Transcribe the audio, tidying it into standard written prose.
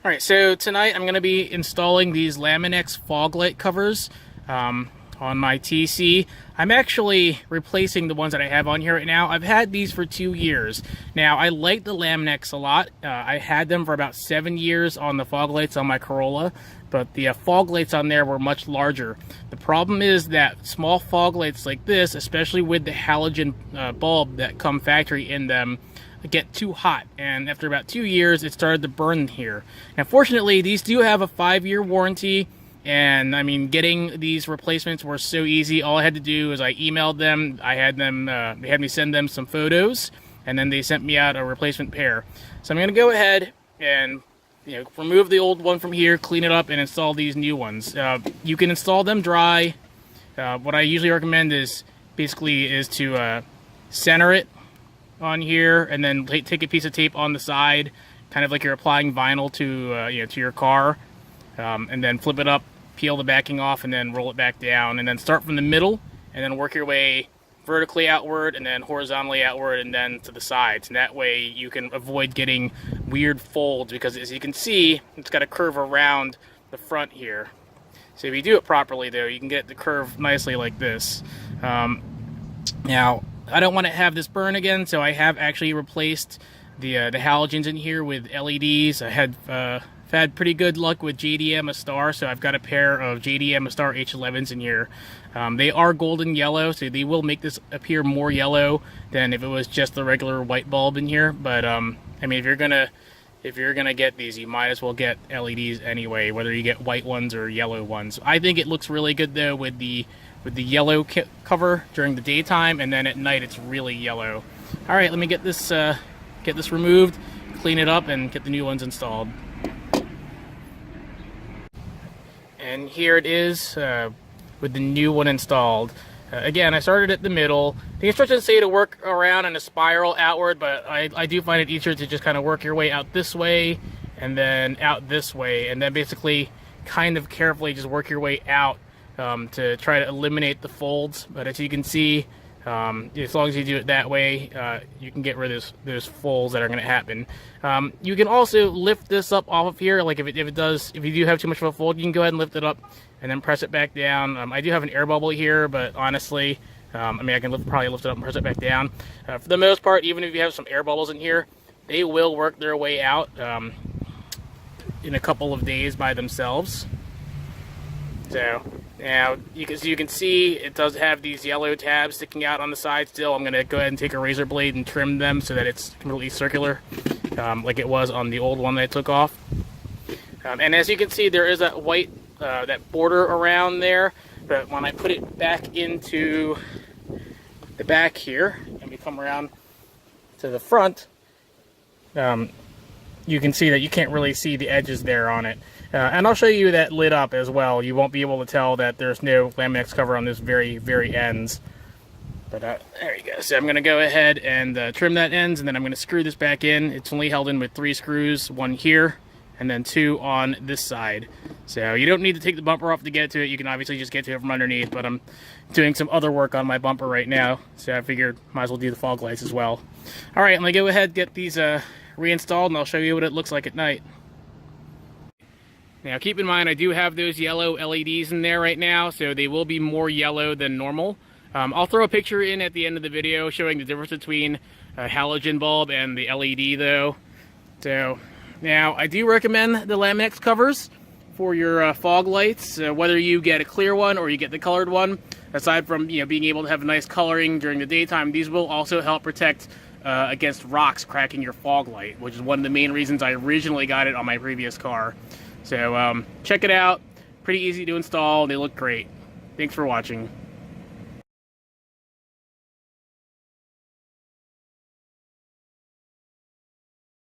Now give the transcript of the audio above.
Alright, so tonight I'm going to be installing these Lamin-x fog light covers on my TC. I'm actually replacing the ones that I have on here right now. I've had these for 2 years. Now, I like the Lamin-x a lot. I had them for about 7 years on the fog lights on my Corolla, but the fog lights on there were much larger. The problem is that small fog lights like this, especially with the halogen bulb that come factory in them, get too hot, and after about 2 years it started to burn here. Now fortunately these do have a 5-year warranty, and I mean, getting these replacements were so easy. All I had to do is I emailed them, I had them they had me send them some photos, and then they sent me out a replacement pair. So I'm gonna go ahead and remove the old one from here, clean it up, and install these new ones. You can install them dry. What I usually recommend is to center it on here, and then take a piece of tape on the side, kind of like you're applying vinyl to to your car, and then flip it up, peel the backing off, and then roll it back down, and then start from the middle, and then work your way vertically outward, and then horizontally outward, and then to the sides. And that way you can avoid getting weird folds, because as you can see, it's got a curve around the front here. So if you do it properly, though, you can get the curve nicely like this. Now, I don't want to have this burn again, so I have actually replaced the halogens in here with LEDs. I had pretty good luck with JDM Star, so I've got a pair of JDM Star H11s in here. They are golden yellow, so they will make this appear more yellow than if it was just the regular white bulb in here. But I mean, if you're gonna get these, you might as well get LEDs anyway, whether you get white ones or yellow ones. I think it looks really good though with the yellow cover during the daytime, and then at night it's really yellow. All right, let me get this removed, clean it up, and get the new ones installed. And here it is with the new one installed. Again, I started at the middle. The instructions say to work around in a spiral outward, but I do find it easier to just kind of work your way out this way, and then out this way, and then basically kind of carefully just work your way out to try to eliminate the folds. But as you can see, as long as you do it that way, you can get rid of those folds that are going to happen. You can also lift this up off of here, like if you do have too much of a fold, you can go ahead and lift it up and then press it back down. I do have an air bubble here, but honestly, I mean, I can probably lift it up and press it back down. For the most part, even if you have some air bubbles in here, they will work their way out in a couple of days by themselves. So now you can see it does have these yellow tabs sticking out on the side still. I'm going to go ahead and take a razor blade and trim them so that it's completely circular, like it was on the old one that I took off. And as you can see, there is that white that border around there, but when I put it back into the back here, and we come around to the front, you can see that you can't really see the edges there on it. And I'll show you that lit up as well. You won't be able to tell that there's no Lamin-x cover on this very ends. But there you go. So I'm going to go ahead and trim that ends, and then I'm going to screw this back in. It's only held in with 3 screws, 1 here, and then 2 on this side. So you don't need to take the bumper off to get to it. You can obviously just get to it from underneath, but I'm doing some other work on my bumper right now, so I figured might as well do the fog lights as well. Alright, let me go ahead and get these reinstalled, and I'll show you what it looks like at night. Now keep in mind, I do have those yellow LEDs in there right now, so they will be more yellow than normal. I'll throw a picture in at the end of the video showing the difference between a halogen bulb and the LED though. So now I do recommend the Lamin-x covers for your fog lights, whether you get a clear one or you get the colored one. Aside from being able to have nice coloring during the daytime, these will also help protect against rocks cracking your fog light, which is one of the main reasons I originally got it on my previous car. So check it out. Pretty easy to install. They look great. Thanks for watching.